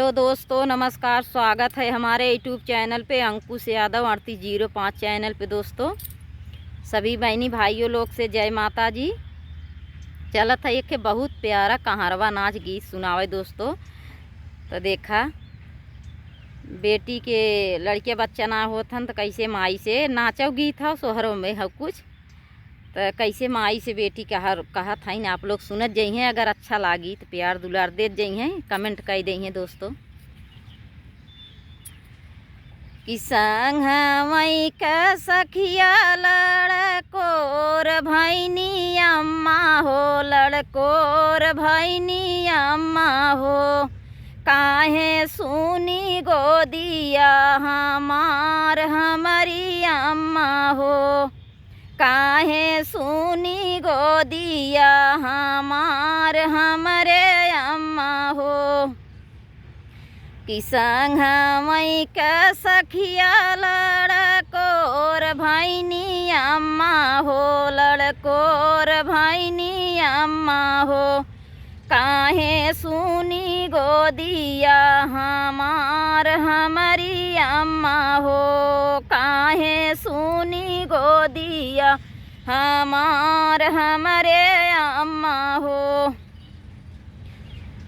Hello दोस्तों, नमस्कार। स्वागत है हमारे यूट्यूब चैनल पे अंकुश यादव 3805 चैनल पे। दोस्तों सभी बहनी भाइयों लोग से जय माता जी। चलत है एक बहुत प्यारा कहारवा नाच गीत सुनावे दोस्तों। तो देखा बेटी के लड़के बच्चा ना होथन तो कैसे माई से नाचो गीत हो सोहरों में हो कुछ। तो कैसे माई से बेटी कहत है आप लोग सुनत जइए। अगर अच्छा लागी तो प्यार दुलार देत जइए, कमेंट कर दइए दोस्तों। कि संगमई का सखिया लड़कोर भैनी अम्मा हो, लड़कोर भैनी अम्मा हो। काहे सुनी गोदिया हमार हमारी अम्मा हो, काहे सुनी गोदिया हमार हमरे अम्मा हो। कि संगमई का सखिया लड़कोर भैनी अम्मा हो, लड़कोर भैनी अम्मा हो। काहे सुनी गोदिया हमार हमारी अम्मा हो, काहे सुनी गोदिया हमार हमरे अम्मा हो।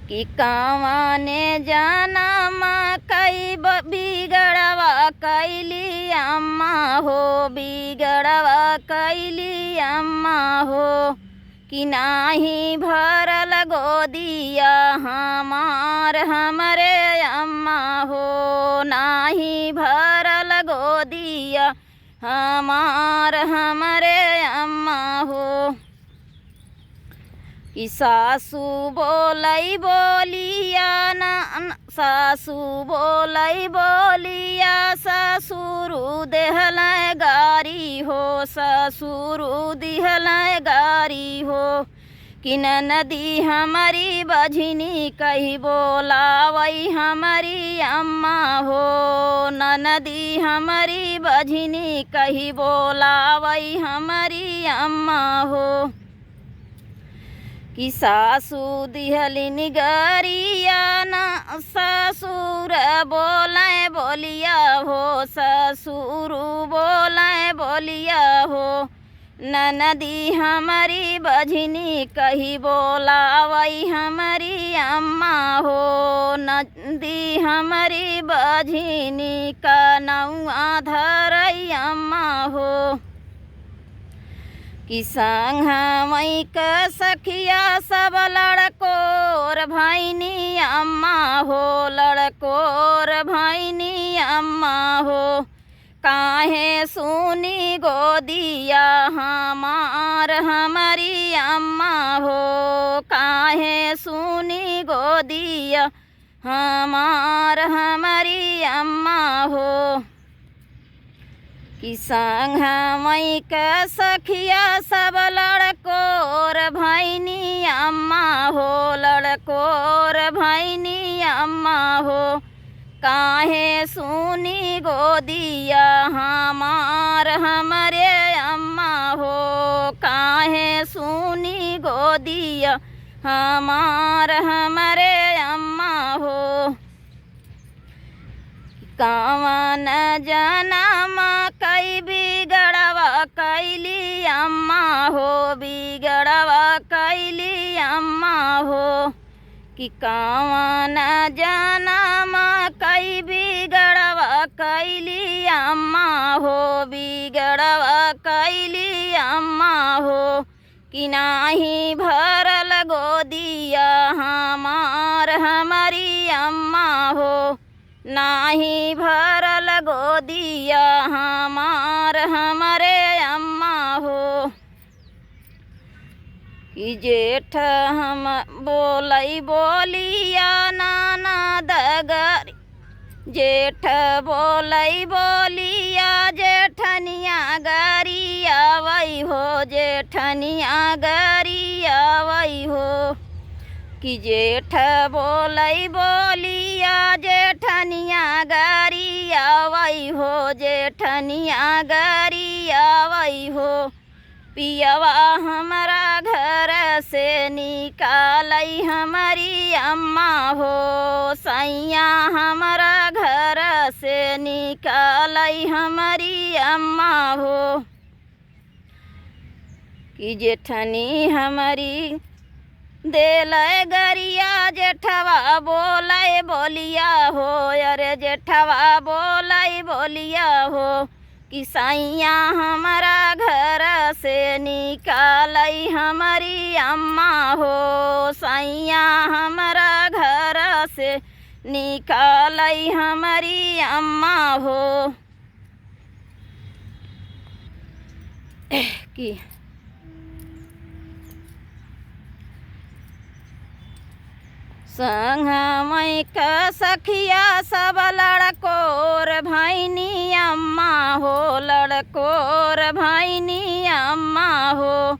कि कावाने जाना माँ कई बिगड़वा कैली अम्मा हो, बिगड़वा कैली अम्मा हो। कि नाही भरल गोदिया हमार हमरे अम्मा हो, नाही भरल गोदिया हमार हमरे अम्मा हो। कि सासू बोलई बोलिया ना, सासू बोलई बोलिया ससुरु देहल गारी हो, ससुरु दिहल गारी हो। कि नदी हमारी बझनी कही बोलावई हमारी अम्मा हो, नदी हमारी बझनी कही बोलावई हमारी अम्मा हो। कि सासू दिहलिन गरिया ना, ससुर बोले बोलिया हो, ससुर बोले बोलिया हो। नदी हमारी बझनी कही बोलावई हमारी अम्मा हो, नदी हमारी बझनी का नौआ धरई अम्मा हो। कि संगमई का सखिया सब लड़कोर भैनी अम्मा हो, लड़कोर भैनी अम्मा हो। काहे सुनी गोदिया हमार हमारी अम्मा हो, काहे सुनी गोदिया हमार हमारी अम्मा हो। कि संगमई का सखिया सब लड़कोर भैनी अम्मा हो, लड़कोर भैनी अम्मा हो। काहे सुनी गोदिया हमार हमरे अम्मा हो, काहे सुनी गोदिया हमार हमरे अम्मा हो। कावन जनमा कई बिगड़वा कैली अम्मा हो, बिगड़वा कैली अम्मा हो। कि कावन जनमा कई बिगड़वा कैली अम्मा हो, बिगड़वा कैली अम्मा हो। कि नाही भरल गोदिया हमार हमारी अम्मा हो, नाही भरल गोदिया हमार हमरे अम्मा हो। कि जेठ हम बोलई बोलिया नाना दगरी, जेठ बोलई बोलिया जेठनिया गरिया वही हो, जेठनिया गरिया वही हो। कि जेठ बोलई बोलिया जेठनिया गरिया वही हो, जेठनिया गरिया वही हो। पियवा हमारा घर घर से निकालई हमारी अम्मा हो, सैया हमारा घर से निकालई हमारी अम्मा हो। कि जेठनी हमारी देलय गरिया जेठवा बोलय बोलिया हो, अरे जेठवा बोलय बोलिया हो। कि सैया हमारा घर से निकालई हमारी अम्मा हो, सैया हमारा घर से निकालई हमारी अम्मा हो। कि संग मैं का सखिया सब लड़कोर भैनी अम्मा हो, लड़कोर भैनी अम्मा हो।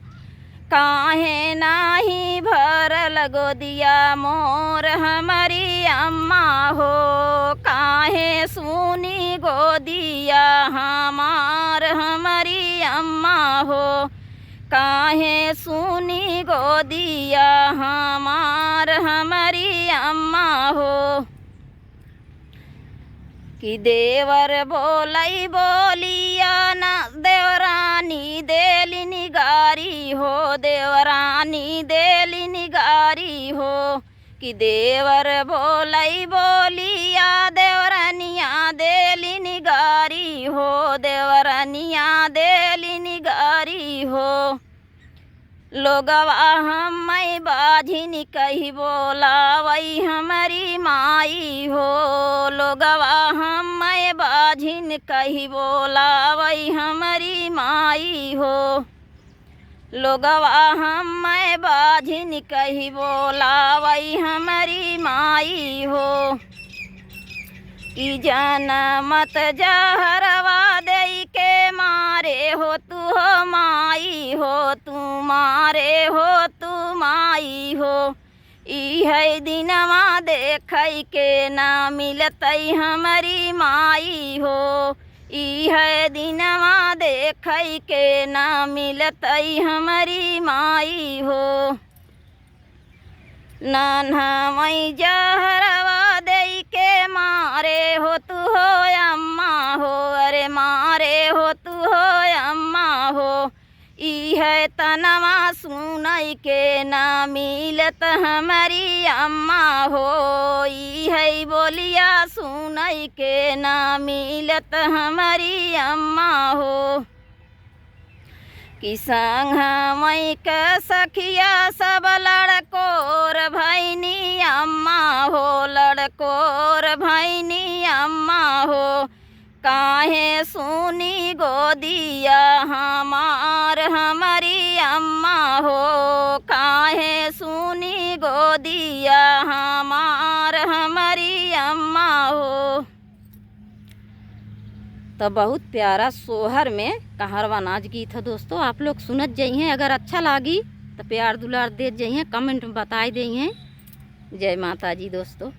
काहे नाही भरल गोदिया मोर हमारी अम्मा हो, काहे सुनी गोदिया हमार हमारी अम्मा हो, काहे सुनी गोदिया हमार हमारी अम्मा हो। कि देवर बोलई बोलिया ना देवरानी देली निगारी हो, देवरानी देली निगारी हो। कि देवर बोलई बोलिया देवरानिया देली निगारी हो, देवरानिया देली निगारी हो। लोगवा हमें बाझिन कही बोलावई हमारी माई हो, लोगवा हमें बाझिन कही बोलावई हमारी माई हो, लोगवा हमें बाझिन कही बोलावई हमारी माई हो। कि जाना मत जहरवा दई के मारे हो तू हो माई हो, तू मारे हो तू माई हो। ई है दिनवा देखई के ना मिलतई हमारी माई हो, ई है दिनवा देखई के ना मिलतई हमारी माई हो। नान्हा मई जहरवा दई के मारे हो तू हो अम्मा हो, अरे मारे हो तू हो अम्मा हो। ई है तनवा सुनई के ना मिलत हमारी अम्मा हो, ई है बोलिया सुनई के ना मिलत हमारी अम्मा हो। कि संग मई का सखिया सब लड़कोर भैनी अम्मा हो, लड़कोर भैनी अम्मा हो। काहे सुनी गोदिया हमार हमारी अम्मा हो, काहे सुनी गोदिया हमार हमारी अम्मा हो। तो बहुत प्यारा सोहर में कहरवा नाच गीत है दोस्तों, आप लोग सुनत जाइए। अगर अच्छा लगी तो प्यार दुलार दे जाइए, कमेंट में बताई देइए। जय माता जी दोस्तों।